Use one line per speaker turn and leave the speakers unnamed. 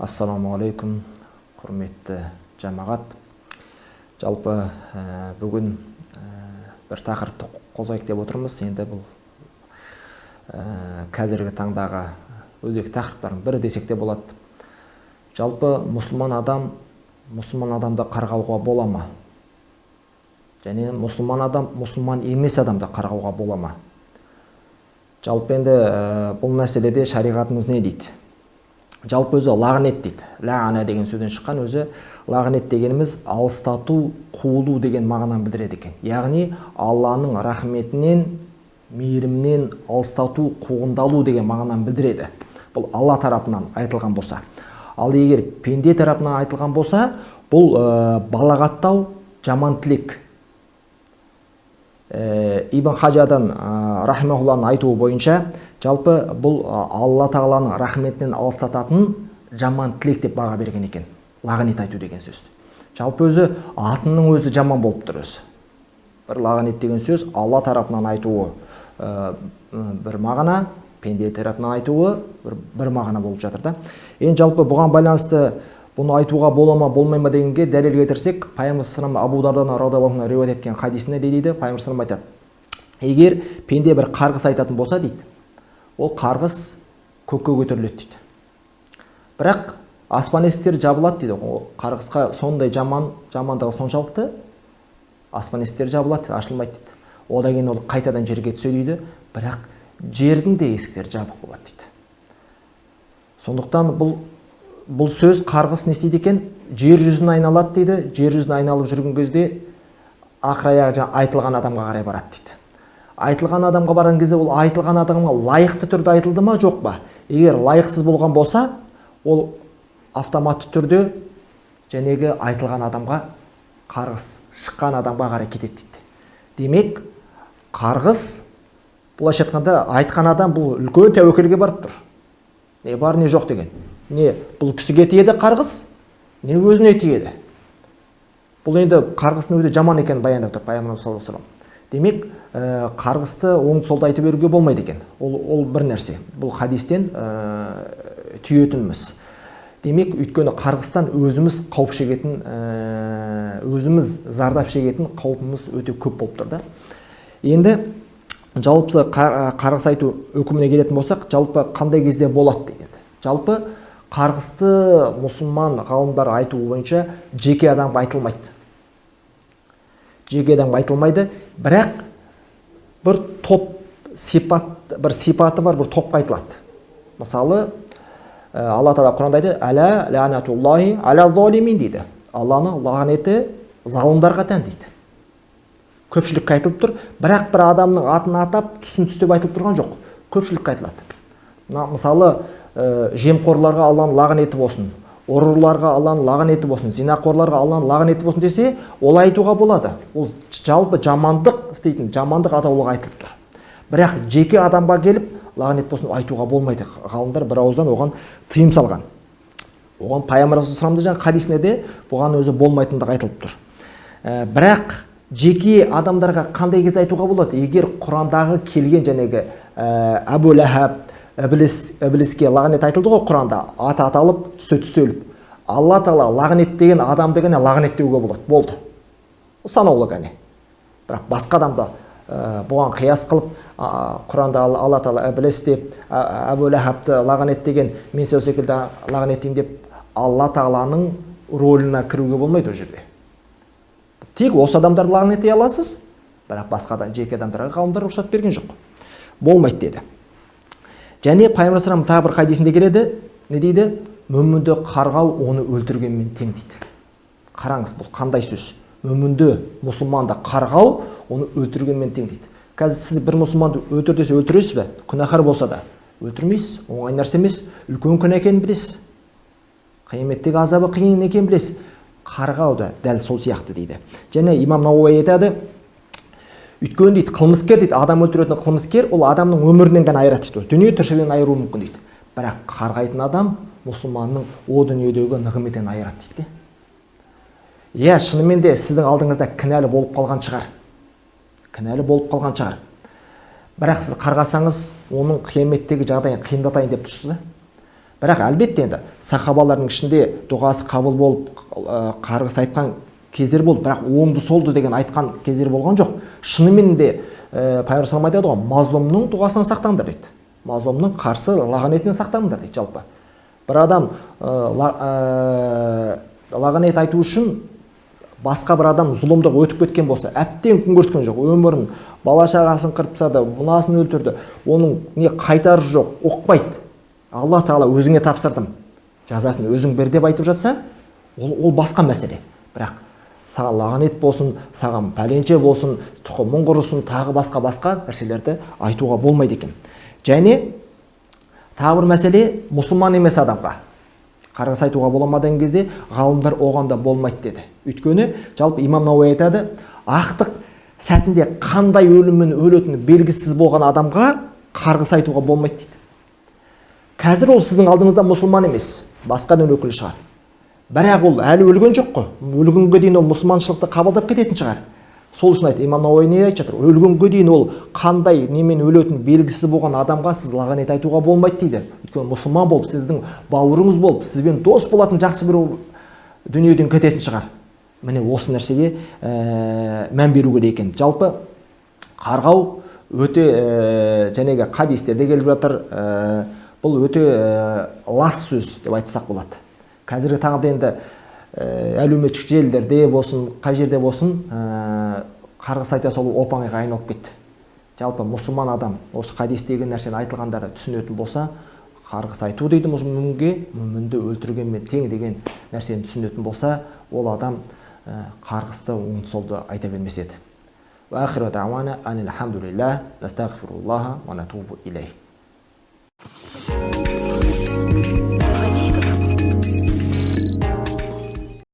Ассаламу алейкум, құрметті жамағат. Жалпы бүгін бір тақырыпты қозғайық деп отырмыз. Енді бұл қазіргі таңдағы өзекті тақырыптардың бірі десек те болады. Жалпы мұсылман адамды қарғауға бола ма? Және мұсылман емес адамды қарғауға бола ма? Жалпы енді бұл мәселеде шариғатымыз не дейді? Жалпы өзі лағнет дейді. Лағана деген сөзден шыққан, өзі лағнет дегеніміз алыстату, қуылу деген мағынаны білдіреді екен. Яғни Алланың рахметінен, мейірімінен алыстату, қуғындалу деген мағынаны білдіреді. Бұл Алла тарапынан айтылған болса. Ал егер пенде тарапынан айтылған болса, бұл балағаттау, жаман тілек. Ибн Хажадан рахимахулланың айтуы бойынша, жалпы бұл Алла тағаланың рахметінен алыстататын жаман тілек деп баға берген екен. Лағнет айту деген сөз. Жалпы өзі атының өзі жаман болып тұр өзі. Бір лағнет деген сөз Алла тарапынан айтуы бір мағына, пенде тарапынан айтуы бір мағына болып жатыр да. Енді жалпы бұған байланысты бұны айтуға бола ма, болмай ма дегенге дәлел келтірсек, Пайғамбар саллаллаху алейхи Абу Дардадан радиаллаху анху риуаят еткен хадисінде дейді, Пайғамбар саллаллаху айтады: егер пенде бір қарғыс айтатын болса дейді, ол қарғыс көкке көтеріледі дейді. Бірақ аспан есіктері жабылады дейді. Қарғысқа сондай жамандығы соншалықты аспан есіктері жабылады, ашылмайды дейді. Одан кейін ол қайтадан жерге түседі дейді, бірақ жердің де есіктері жабық болады дейді. Сондықтан бұл сөз қарғыс не істейді екен? Жер жүзін айналады дейді. Жер жүзін айналып жүрген кезде ақыр аяғы айтылған адамға қарай барады дейді. Айтылған адамға барған кезде ол айтылған адамға лайықты түрде айтылды ма, жоқ па? Егер лайықсыз болған болса, ол автоматты түрде жәнегі айтылған адамға, қарғыс шыққан адамға қарай кетеді дейді. Демек, қарғыс былайша айтқанда айтқан адам бұл үлкен тәуекелге барып тұр. Не бар, не жоқ деген. Не бұл кісіге тиеді қарғыс, не өзіне тиеді. Бұл енді қарғыстың өзі жаман екенін баяндап тұр Пайғамбар саллаллаху алейхи вассалам. Демек, қарғысты оңды солды айтып беруге болмайды екен. Ол бір нәрсе. Бұл хадистен түйетініміз. Демек, өйткені қарғыстан өзіміз қауіп шегетін, өзіміз зардап шегетін қаупіміз өте көп болып тұр да. Енді жалпы қарғыс айту үкіміне келетін болсақ, жалпы қандай кезде болады деген. Жалпы қарғысты мұсылман ғалымдар айтуы бойынша жеке адамға айтылмайды. Жеке адамға айтылмайды, бірақ бір топ сипаты бар, бір топқа айтылады. Мысалы, Алла Тағала Құранда айтады: "Аля лаънатуллахи аля залимин" дейді. Алланың лағнеті залымдарға тән дейді. Көпшілікке айтылып тұр, бірақ бір адамның атын атап, түсін түстеп айтылып тұрған жоқ. Көпшілікке айтылады. Мысалы, жемқорларға Алланың лағнеті болсын, ұрыларға Алланың лағнеті болсын, зинақорларға Алланың лағнеті болсын десе, ол айтуға болады. Ол жалпы жамандық істейтін, жамандық атаулығы айтылып тұр. Бірақ жеке адамға келіп лағнет болсын айтуға болмайды. Ғалымдар бір ауыздан оған тыйым салған. Оған Пайғамбар саллаллаху хадисінде де бұған өзі болмайтындығы айтылып тұр. Бірақ жеке адамдарға қандай кез айтуға болады? Егер Құрандағы келген жәнегі Әбу Ләһаб, Іблиске лағнет айтылды ғой Құранда, аты аталып, түсі түстеліп. Алла Тағала лағнет деген адамды ғана лағнет деуге болады. Болды. Санаулы ғана. Бірақ басқа адамды бұған қияс қылып, Құранда Алла Тағала Іблис деп, Әбу Ләһабты лағнет деген, мен сол секілді лағнеттеймін деп, Алла Тағаланың ролына кіруге болмайды ол жерде. Тек осы адамдарды лағнеттей аласыз, бірақ басқадан жеке адамдарға ғалымдар рұқсат берген жоқ. Болмайды деді. Және Пайғамбар саллаллаху тағы бір хадисінде келеді, не дейді? Мүмінді қарғау оны өлтіргенмен тең дейді. Қараңыз, бұл қандай сөз? Мүмінді, мұсылманды қарғау оны өлтіргенмен тең дейді. Қазір сіз бір мұсылманды өлтір десе өлтіресіз бе? Күнәһар болса да өлтірмейсіз, оңай нәрсе емес, үлкен күнә екенін білесіз. Қияметтегі азабы қиын екенін білесіз. Қарғау да дәл сол сияқты дейді. Және имам Науаи айтады, өйткені дейді, қылмыскер дейді, адам өлтіретін қылмыскер, ол адамның өмірінен ғана айырады дейді. Дүние тіршілігінен айыруы мүмкін дейді. Бірақ қарғайтын адам мұсылманның о дүниедегі нығметінен айырады дейді. Иә, шынымен де сіздің алдыңызда кінәлі болып қалған шығар. Бірақ сіз қарғасаңыз, оның қияметтегі жағдайын қиындатайын деп тұрсыз да. Бірақ әлбетте енді сахабалардың ішінде дұғасы қабыл болып қарғыс айтқан кездер болды, бірақ оңды солды деген айтқан кездер болған жоқ. Шынымен де пайғамбар саллаллаху алейхи ва саллям айтады ғой, мазлумның дұғасынан сақтаңдар дейді. Мазлумның қарсы лағынетінен сақтаңдар дейді. Жалпы бір адам лағынет айту үшін басқа бір адам зұлымдық өтіп кеткен болса, әбден күн көрсеткен жоқ, өмірін, бала шағасын қырып тастады, мынасын өлтірді, оның не қайтары жоқ, оқпайды. Алла тағала өзіңе тапсырдым, жазасын өзің бер деп айтып жатса, ол басқа мәселе. Бірақ саған лағынет болсын, саған пәленше болсын, тұқымың құрысын, тағы басқа нәрселерді айтуға болмайды екен. Және тағы бір мәселе, мұсылман емес адамға қарғыс айтуға боламадың кезде ғалымдар оған да болмайды деді. Өйткені жалпы имам Науаи айтады, ақтық сәтінде қандай өліммен өлетіні белгісіз болған адамға қарғыс айтуға болмайды дейді. Қазір ол сіздің алдыңызда мұсылман емес, басқа дін өкілі шығар. Бірақ ол әлі өлген жоқ қой. Өлгенге дейін ол мұсылманшылықты қабылдап кететін шығар. Сол үшін айтты, имам Науаи не айтып жатыр? Өлгенге дейін ол қандай немен өлетіні белгісіз болған адамға сіз лағынет айтуға болмайды дейді. Өйткені мұсылман болып, сіздің бауырыңыз болып, сізбен дос болатын жақсы бір дүниеден кететін шығар. Міне осы нәрсеге мән беру керек екен. Жалпы қарғау өте жәнегі хадистерде келіп жатыр. Бұл өте лас сөз деп айтсақ болады. Қазіргі таңда енді әлеуметтік желілерде болсын, қай жерде болсын, қарғыс айта салу оп-оңайға айналып кетті. Жалпы мұсылман адам осы хадистегі нәрсені айтылғандарды түсінетін болса, қарғыс айту дейді мүмінге, мүмінді өлтіргенмен тең деген нәрсені түсінетін болса, ол адам қарғысты оңды солды айта бермес еді. Ва ахиру дa'wana анил хамдулиллах, настағфируллаха ва натубу илейх.